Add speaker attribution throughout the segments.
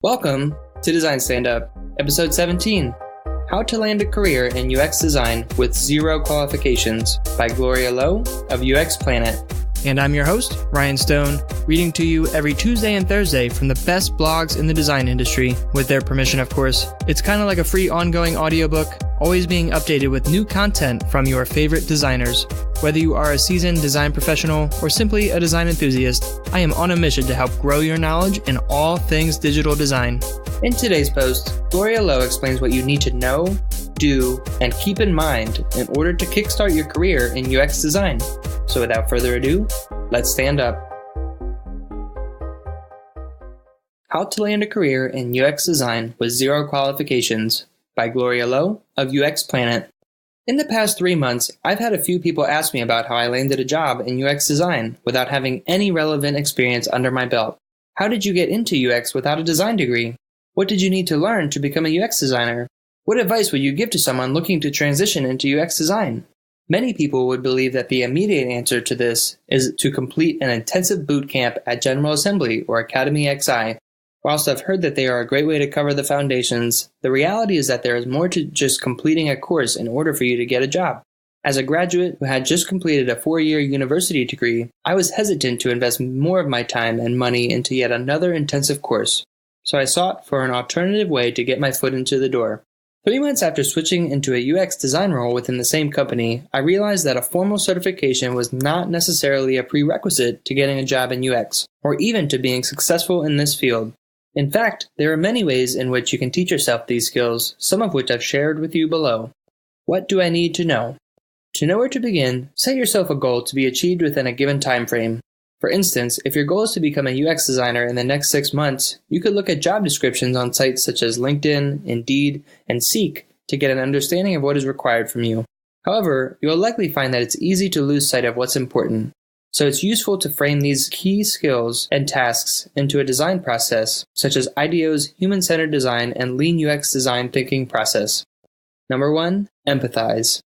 Speaker 1: Welcome to Design Stand-Up, Episode 17, How to Land a Career in UX Design with Zero Qualifications by Gloria Lo of UX Planet.
Speaker 2: And I'm your host, Ryan Stone, reading to you every Tuesday and Thursday from the best blogs in the design industry, with their permission, of course. It's kind of like a free ongoing audiobook, always being updated with new content from your favorite designers. Whether you are a seasoned design professional or simply a design enthusiast, I am on a mission to help grow your knowledge in all things digital design.
Speaker 1: In today's post, Gloria Lo explains what you need to know, do, and keep in mind in order to kickstart your career in UX design. So without further ado, let's stand up. How to Land a Career in UX Design with Zero Qualifications by Gloria Lo of UX Planet. In the past 3 months, I've had a few people ask me about how I landed a job in UX design without having any relevant experience under my belt. How did you get into UX without a design degree? What did you need to learn to become a UX designer? What advice would you give to someone looking to transition into UX design? Many people would believe that the immediate answer to this is to complete an intensive boot camp at General Assembly or Academy XI. Whilst I've heard that they are a great way to cover the foundations, the reality is that there is more to just completing a course in order for you to get a job. As a graduate who had just completed a 4-year university degree, I was hesitant to invest more of my time and money into yet another intensive course. So I sought for an alternative way to get my foot into the door. 3 months after switching into a UX design role within the same company, I realized that a formal certification was not necessarily a prerequisite to getting a job in UX, or even to being successful in this field. In fact, there are many ways in which you can teach yourself these skills, some of which I've shared with you below. What do I need to know? To know where to begin, set yourself a goal to be achieved within a given time frame. For instance, if your goal is to become a UX designer in the next 6 months, you could look at job descriptions on sites such as LinkedIn, Indeed, and Seek to get an understanding of what is required from you. However, you'll likely find that it's easy to lose sight of what's important. So it's useful to frame these key skills and tasks into a design process, such as IDEO's human-centered design and lean UX design thinking process. Number 1, empathize.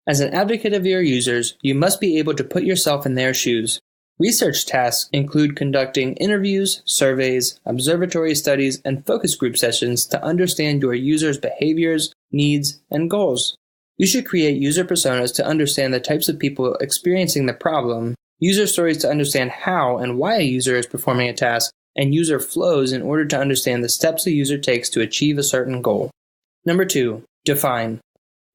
Speaker 1: As an advocate of your users, you must be able to put yourself in their shoes. Research tasks include conducting interviews, surveys, observatory studies, and focus group sessions to understand your users' behaviors, needs, and goals. You should create user personas to understand the types of people experiencing the problem, user stories to understand how and why a user is performing a task, and user flows in order to understand the steps a user takes to achieve a certain goal. Number 2, define.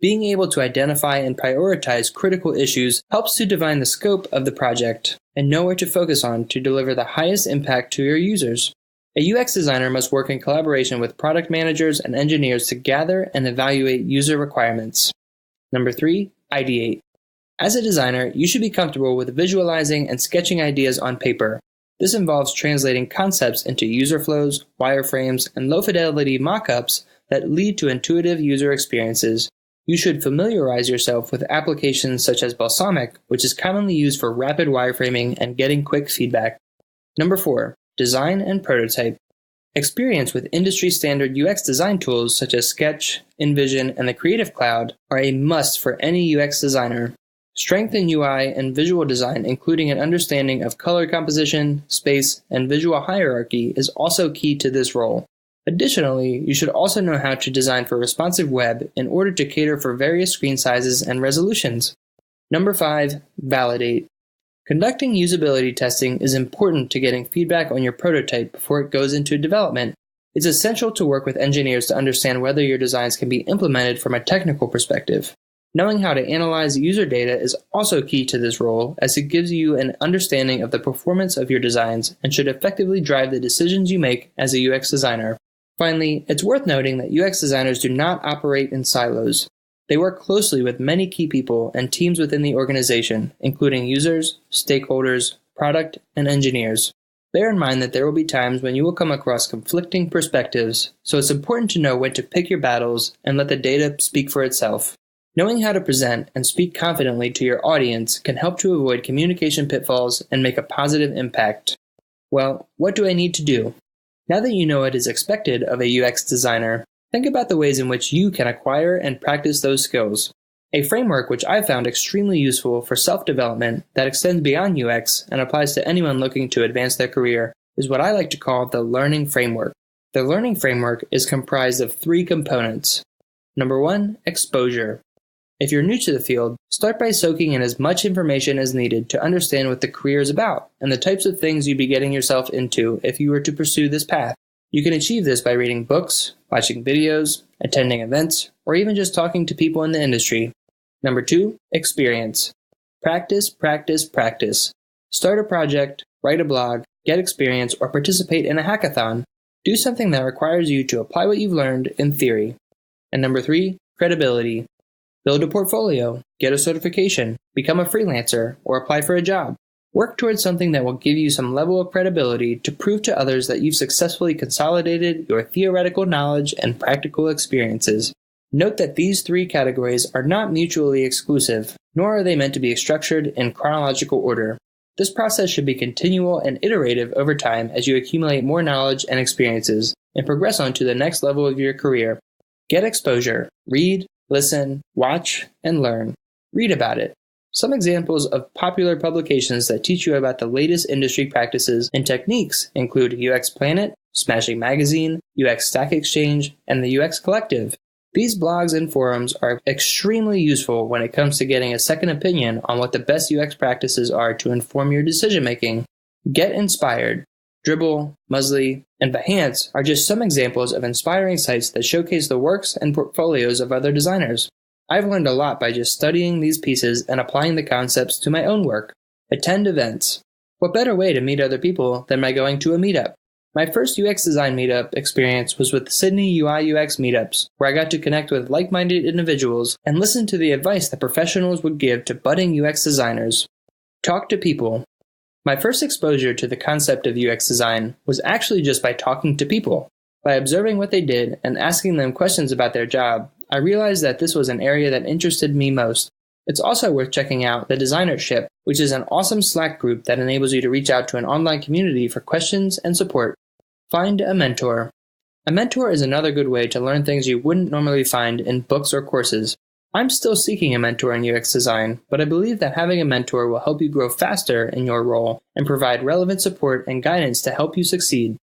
Speaker 1: Being able to identify and prioritize critical issues helps to define the scope of the project and know where to focus on to deliver the highest impact to your users. A UX designer must work in collaboration with product managers and engineers to gather and evaluate user requirements. Number 3, ideate. As a designer, you should be comfortable with visualizing and sketching ideas on paper. This involves translating concepts into user flows, wireframes, and low-fidelity mock-ups that lead to intuitive user experiences. You should familiarize yourself with applications such as Balsamiq, which is commonly used for rapid wireframing and getting quick feedback. Number 4, design and prototype. Experience with industry-standard UX design tools such as Sketch, InVision, and the Creative Cloud are a must for any UX designer. Strength in UI and visual design, including an understanding of color composition, space, and visual hierarchy, is also key to this role. Additionally, you should also know how to design for responsive web in order to cater for various screen sizes and resolutions. Number 5, validate. Conducting usability testing is important to getting feedback on your prototype before it goes into development. It's essential to work with engineers to understand whether your designs can be implemented from a technical perspective. Knowing how to analyze user data is also key to this role, as it gives you an understanding of the performance of your designs and should effectively drive the decisions you make as a UX designer. Finally, it's worth noting that UX designers do not operate in silos. They work closely with many key people and teams within the organization, including users, stakeholders, product, and engineers. Bear in mind that there will be times when you will come across conflicting perspectives, so it's important to know when to pick your battles and let the data speak for itself. Knowing how to present and speak confidently to your audience can help to avoid communication pitfalls and make a positive impact. Well, what do I need to do? Now that you know what is expected of a UX designer, think about the ways in which you can acquire and practice those skills. A framework which I found extremely useful for self-development that extends beyond UX and applies to anyone looking to advance their career is what I like to call the learning framework. The learning framework is comprised of 3 components. Number 1, exposure. If you're new to the field, start by soaking in as much information as needed to understand what the career is about and the types of things you'd be getting yourself into if you were to pursue this path. You can achieve this by reading books, watching videos, attending events, or even just talking to people in the industry. Number 2, experience. Practice, practice, practice. Start a project, write a blog, get experience, or participate in a hackathon. Do something that requires you to apply what you've learned in theory. And number 3, credibility. Build a portfolio, get a certification, become a freelancer, or apply for a job. Work towards something that will give you some level of credibility to prove to others that you've successfully consolidated your theoretical knowledge and practical experiences. Note that these 3 categories are not mutually exclusive, nor are they meant to be structured in chronological order. This process should be continual and iterative over time as you accumulate more knowledge and experiences and progress on to the next level of your career. Get exposure. Read, listen, watch, and learn. Read about it. Some examples of popular publications that teach you about the latest industry practices and techniques include UX Planet, Smashing Magazine, UX Stack Exchange, and the UX Collective. These blogs and forums are extremely useful when it comes to getting a second opinion on what the best UX practices are to inform your decision-making. Get inspired. Dribbble, Muesli, and Behance are just some examples of inspiring sites that showcase the works and portfolios of other designers. I've learned a lot by just studying these pieces and applying the concepts to my own work. Attend events. What better way to meet other people than by going to a meetup? My first UX design meetup experience was with the Sydney UI UX meetups, where I got to connect with like-minded individuals and listen to the advice that professionals would give to budding UX designers. Talk to people. My first exposure to the concept of UX design was actually just by talking to people. By observing what they did and asking them questions about their job, I realized that this was an area that interested me most. It's also worth checking out the Designership, which is an awesome Slack group that enables you to reach out to an online community for questions and support. Find a mentor. A mentor is another good way to learn things you wouldn't normally find in books or courses. I'm still seeking a mentor in UX design, but I believe that having a mentor will help you grow faster in your role and provide relevant support and guidance to help you succeed.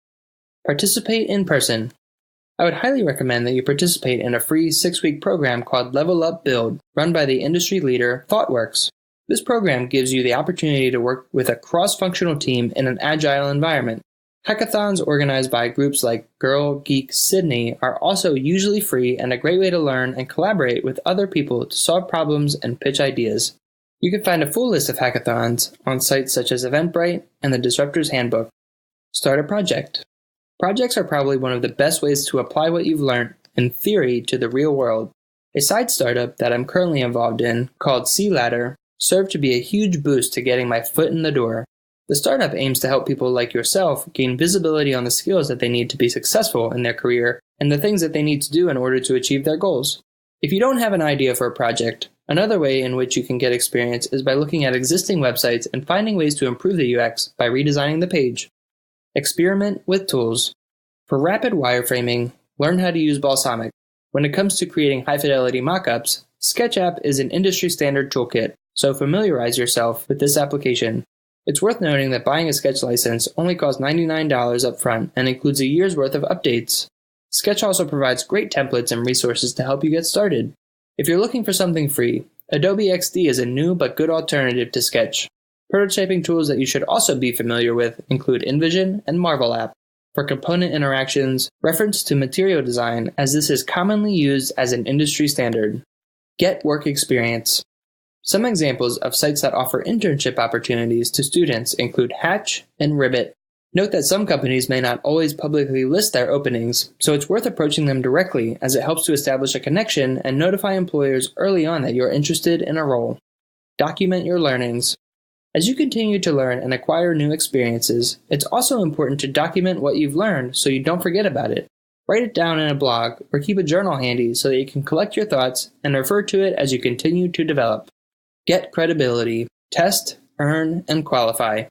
Speaker 1: Participate in person. I would highly recommend that you participate in a free 6-week program called Level Up Build, run by the industry leader ThoughtWorks. This program gives you the opportunity to work with a cross-functional team in an agile environment. Hackathons organized by groups like Girl Geek Sydney are also usually free and a great way to learn and collaborate with other people to solve problems and pitch ideas. You can find a full list of hackathons on sites such as Eventbrite and the Disruptor's Handbook. Start a project. Projects are probably one of the best ways to apply what you've learned in theory to the real world. A side startup that I'm currently involved in, called Sea Ladder, served to be a huge boost to getting my foot in the door. The startup aims to help people like yourself gain visibility on the skills that they need to be successful in their career and the things that they need to do in order to achieve their goals. If you don't have an idea for a project, another way in which you can get experience is by looking at existing websites and finding ways to improve the UX by redesigning the page. Experiment with tools. For rapid wireframing, learn how to use Balsamiq. When it comes to creating high-fidelity mockups, SketchUp is an industry-standard toolkit, so familiarize yourself with this application. It's worth noting that buying a Sketch license only costs $99 up front and includes a year's worth of updates. Sketch also provides great templates and resources to help you get started. If you're looking for something free, Adobe XD is a new but good alternative to Sketch. Prototyping tools that you should also be familiar with include InVision and Marvel App. For component interactions, reference to material design, as this is commonly used as an industry standard. Get work experience. Some examples of sites that offer internship opportunities to students include Hatch and Ribbit. Note that some companies may not always publicly list their openings, so it's worth approaching them directly as it helps to establish a connection and notify employers early on that you're interested in a role. Document your learnings. As you continue to learn and acquire new experiences, it's also important to document what you've learned so you don't forget about it. Write it down in a blog or keep a journal handy so that you can collect your thoughts and refer to it as you continue to develop. Get credibility. Test, earn, and qualify.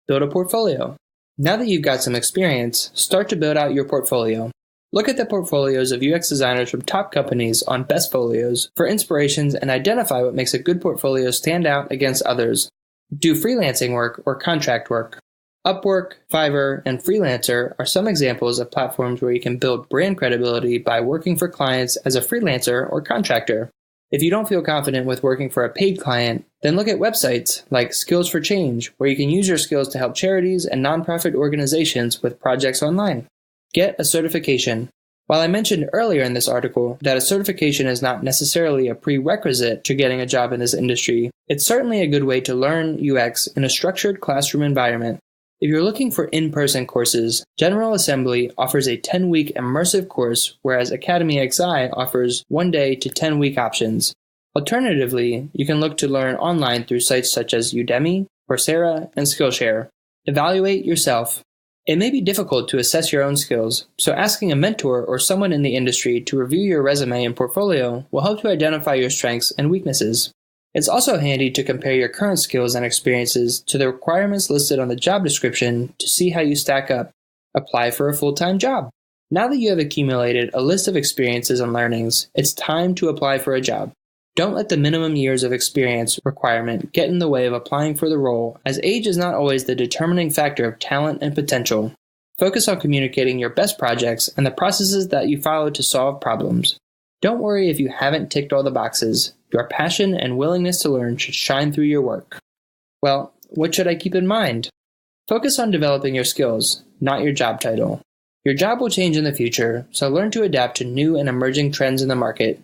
Speaker 1: Build a portfolio. Now that you've got some experience, start to build out your portfolio. Look at the portfolios of UX designers from top companies on Bestfolios for inspirations and identify what makes a good portfolio stand out against others. Do freelancing work or contract work. Upwork, Fiverr, and Freelancer are some examples of platforms where you can build brand credibility by working for clients as a freelancer or contractor. If you don't feel confident with working for a paid client, then look at websites like Skills for Change, where you can use your skills to help charities and nonprofit organizations with projects online. Get a certification. While I mentioned earlier in this article that a certification is not necessarily a prerequisite to getting a job in this industry, it's certainly a good way to learn UX in a structured classroom environment. If you're looking for in-person courses, General Assembly offers a 10-week immersive course, whereas Academy XI offers 1-day to 10-week options. Alternatively, you can look to learn online through sites such as Udemy, Coursera, and Skillshare. Evaluate yourself. It may be difficult to assess your own skills, so asking a mentor or someone in the industry to review your resume and portfolio will help to identify your strengths and weaknesses. It's also handy to compare your current skills and experiences to the requirements listed on the job description to see how you stack up. Apply for a full-time job. Now that you have accumulated a list of experiences and learnings, it's time to apply for a job. Don't let the minimum years of experience requirement get in the way of applying for the role, as age is not always the determining factor of talent and potential. Focus on communicating your best projects and the processes that you follow to solve problems. Don't worry if you haven't ticked all the boxes. Your passion and willingness to learn should shine through your work. Well, what should I keep in mind? Focus on developing your skills, not your job title. Your job will change in the future, so learn to adapt to new and emerging trends in the market.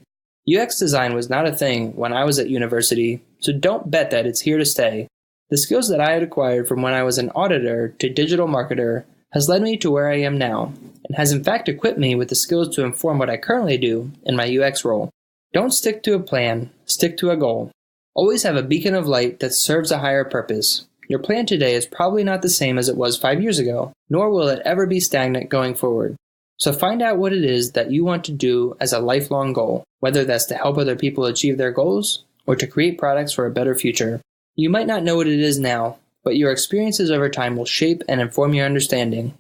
Speaker 1: UX design was not a thing when I was at university, so don't bet that it's here to stay. The skills that I had acquired from when I was an auditor to digital marketer has led me to where I am now, and has in fact equipped me with the skills to inform what I currently do in my UX role. Don't stick to a plan, stick to a goal. Always have a beacon of light that serves a higher purpose. Your plan today is probably not the same as it was 5 years ago, nor will it ever be stagnant going forward. So find out what it is that you want to do as a lifelong goal, whether that's to help other people achieve their goals or to create products for a better future. You might not know what it is now, but your experiences over time will shape and inform your understanding.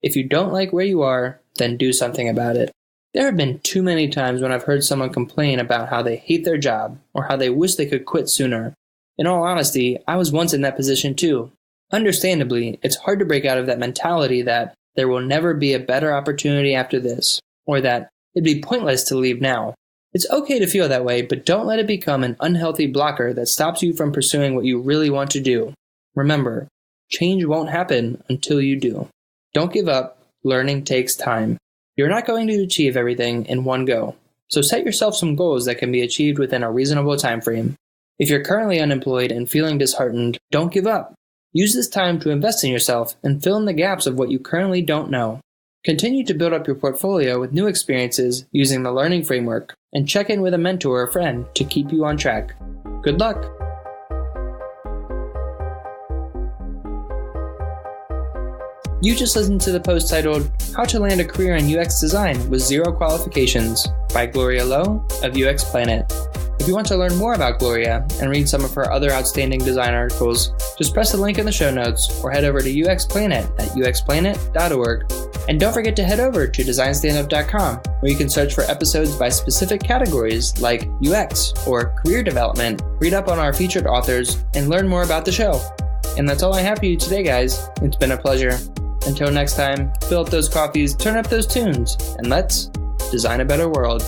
Speaker 1: If you don't like where you are, then do something about it. There have been too many times when I've heard someone complain about how they hate their job or how they wish they could quit sooner. In all honesty, I was once in that position too. Understandably, it's hard to break out of that mentality that there will never be a better opportunity after this, or that it'd be pointless to leave now. It's okay to feel that way, but don't let it become an unhealthy blocker that stops you from pursuing what you really want to do. Remember, change won't happen until you do. Don't give up. Learning takes time. You're not going to achieve everything in one go, so set yourself some goals that can be achieved within a reasonable time frame. If you're currently unemployed and feeling disheartened, don't give up. Use this time to invest in yourself and fill in the gaps of what you currently don't know. Continue to build up your portfolio with new experiences using the learning framework, and check in with a mentor or friend to keep you on track. Good luck! You just listened to the post titled, How to Land a Career in UX Design with Zero Qualifications by Gloria Lo of UX Planet. If you want to learn more about Gloria and read some of her other outstanding design articles, just press the link in the show notes or head over to UX Planet at uxplanet.org. And don't forget to head over to designstandup.com, where you can search for episodes by specific categories like UX or career development, read up on our featured authors, and learn more about the show. And that's all I have for you today, guys. It's been a pleasure. Until next time, fill up those coffees, turn up those tunes, and let's design a better world.